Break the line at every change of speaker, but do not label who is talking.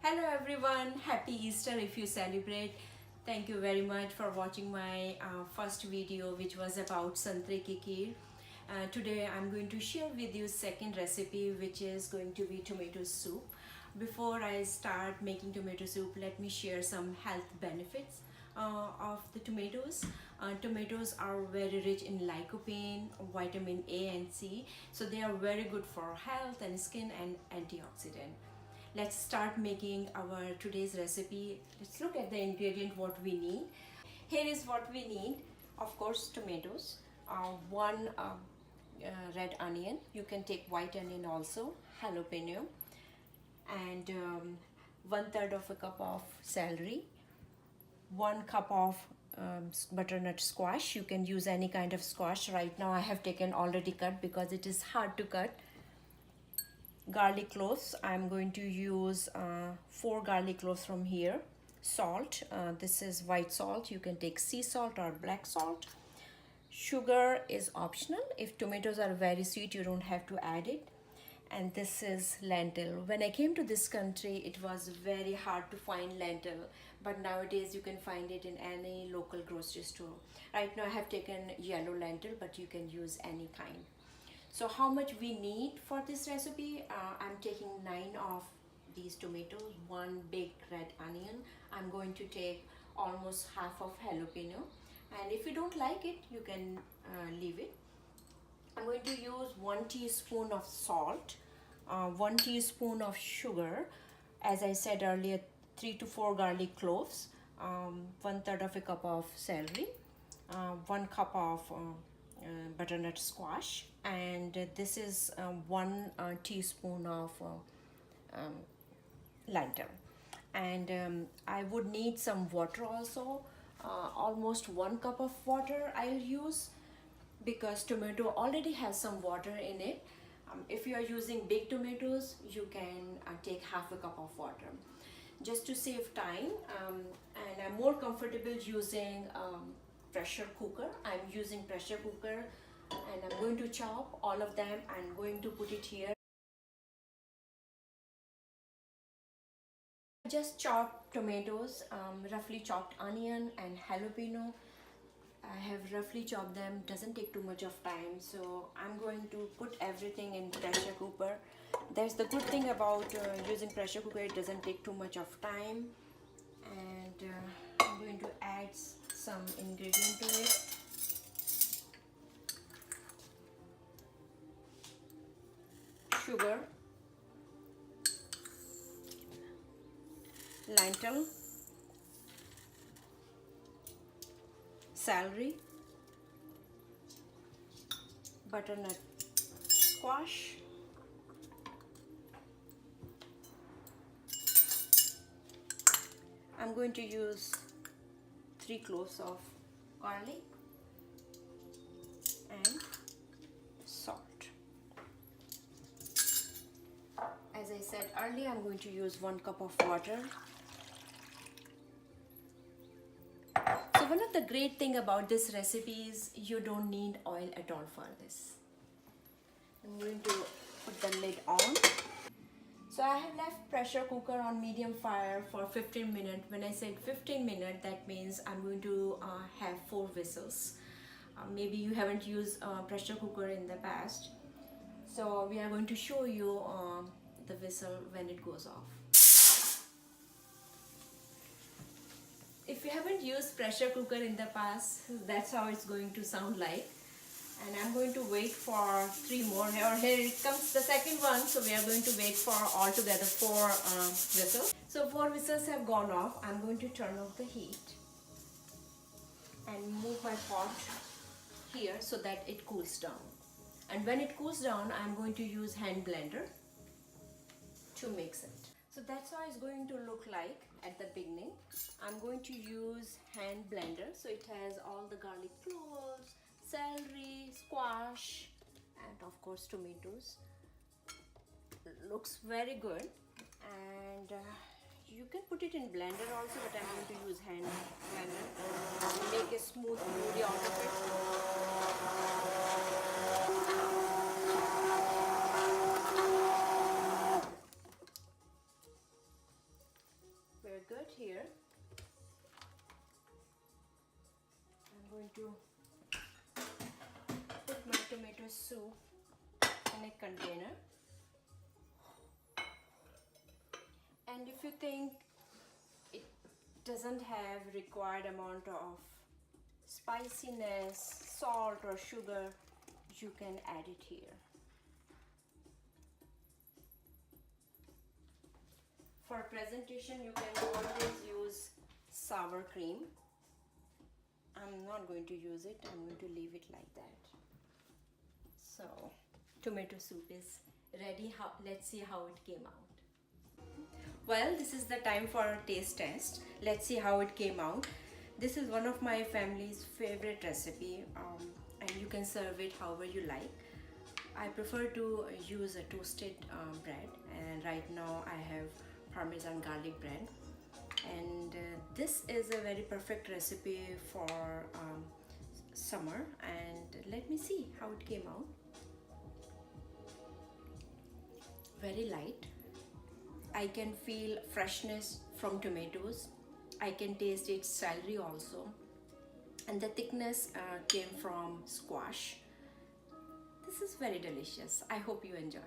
Hello everyone, happy Easter if you celebrate. Thank you very much for watching my first video which was about santre ki kheer. Today I'm going to share with you second recipe which is going to be tomato soup. Before I start making tomato soup, let me share some health benefits of the tomatoes. Tomatoes are very rich in lycopene, vitamin A and C, so they are very good for health and skin and antioxidant. Let's start making our today's recipe. Let's look at the ingredient what we need. Here is what we need. Of course, tomatoes, one red onion, you can take white onion also, jalapeno, and 1/3 of a cup of celery, 1 cup of butternut squash. You can use any kind of squash. Right now I have taken already cut because it is hard to cut. Garlic cloves, I'm going to use 4 garlic cloves from here. Salt, this is white salt, you can take sea salt or black salt. Sugar is optional. If tomatoes are very sweet, you don't have to add it. And this is lentil. When I came to this country, it was very hard to find lentil, but nowadays you can find it in any local grocery store. Right now I have taken yellow lentil, but you can use any kind. So how much we need for this recipe? I'm taking 9 of these tomatoes, 1 big red onion. I'm going to take almost half of jalapeno, and if you don't like it, you can leave it. I'm going to use 1 teaspoon of salt, 1 teaspoon of sugar, as I said earlier, 3 to 4 garlic cloves, 1/3 of a cup of celery, 1 cup of butternut squash, and this is 1 teaspoon of lentil. And I would need some water also, almost 1 cup of water I'll use, because tomato already has some water in it. If you are using big tomatoes, you can take half a cup of water. Just to save time, and I'm more comfortable using pressure cooker. I'm using pressure cooker, and I'm going to chop all of them. I'm going to put it here. Just chopped tomatoes, roughly chopped onion and jalapeno. I have roughly chopped them, doesn't take too much of time, so I'm going to put everything in pressure cooker. That's the good thing about using pressure cooker, it doesn't take too much of time. And I'm going to add some ingredient to it. Sugar, lentil, celery, butternut squash, I'm going to use 3 cloves of garlic and salt. As I said earlier, I'm going to use 1 cup of water. So one of the great thing about this recipe is you don't need oil at all for this. I'm going to put the lid on. So I have left pressure cooker on medium fire for 15 minutes. When I said 15 minutes, that means I'm going to have 4 whistles. Maybe you haven't used pressure cooker in the past. So we are going to show you the whistle when it goes off. If you haven't used pressure cooker in the past, that's how it's going to sound like. And I'm going to wait for 3 more. Here it comes the second one, so we are going to wait for altogether 4 whistles. So 4 whistles have gone off. I'm going to turn off the heat and move my pot here so that it cools down. And when it cools down, I'm going to use hand blender to mix it. So that's how it's going to look like at the beginning. I'm going to use hand blender, so it has all the garlic cloves, celery, squash, and of course tomatoes. Looks very good, and you can put it in blender also, but I'm going to use hand blender to make a smooth puree out of it. Very good. Here I'm going to put my tomato soup in a container, and if you think it doesn't have required amount of spiciness, salt or sugar, you can add it here. For presentation, you can always use sour cream. I'm not going to use it, I'm going to leave it like that. So tomato soup is ready. Let's see how it came out. Well, this is the time for a taste test. Let's see how it came out. This is one of my family's favorite recipe, and you can serve it however you like. I prefer to use a toasted bread, and right now I have Parmesan garlic bread, and this is a very perfect recipe for summer. And let me see how it came out. Very light. I can feel freshness from tomatoes. I can taste its celery also, and the thickness came from squash. This is very delicious. I hope you enjoy.